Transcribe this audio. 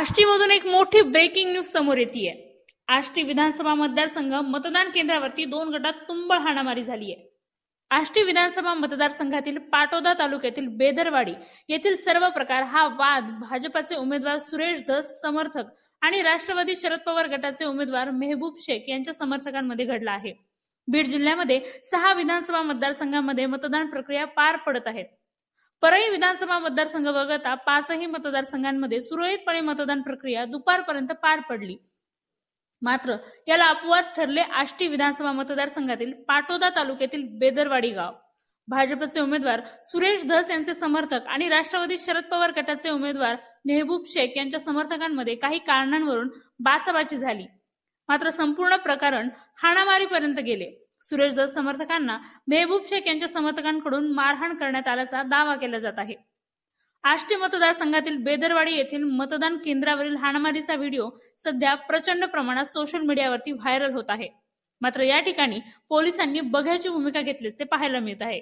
आष्टीमधून एक मोठी breaking news समोर येतेय। आष्टी विधानसभा मतदारसंघ मतदान केंद्रावरती 2 गटात तुंबळ हाणामारी झाली आहे। आष्टी विधानसभा मतदारसंघातील पाटोदा तालुक्यातील बेदरवाडी येथील सर्व प्रकार हा वाद भाजपाचे उमेदवार सुरेश धस समर्थक आणि राष्ट्रवादी शरद पवार गटाचे उमेदवार मेहबूब शेख यांच्या समर्थकांमध्ये घडला आहे। बीड जिल्ह्यामध्ये 6 विधानसभा मतदारसंघांमध्ये मतदान प्रक्रिया पार पडत आहेत। परळी विधानसभा मतदारसंघ वगळता 5ही मतदारसंघांमध्ये सुरळीतपणे मतदान प्रक्रिया दुपारपर्यंत पार पडली। मात्र याला अपवाद ठरले आष्टी विधानसभा मतदारसंघातील पाटोदा तालुक्यातील बेदरवाडी गाव। भाजपचे उमेदवार सुरेश धस यांचे समर्थक आणि राष्ट्रवादी शरद पवार गटाचे उमेदवार मेहबूब शेख यांच्या समर्थकांमध्ये काही कारणांवरून बाचाबाची झाली। मात्र संपूर्ण प्रकरण हाणामारीपर्यंत गेले। सुरेश धस समर्थकांना मेहबूब शेख यांच्या समर्थकांकडून मारहाण करण्यात आल्याचा दावा केला जात आहे। आष्टी मतदारसंघातील बेदरवाडी येथील मतदान केंद्रावरील हाणामारीचा व्हिडिओ सध्या प्रचंड प्रमाणात सोशल मीडियावरती व्हायरल होत आहे। मात्र या ठिकाणी पोलिसांनी बघ्याची भूमिका घेतल्याचे पाहायला मिळत आहे।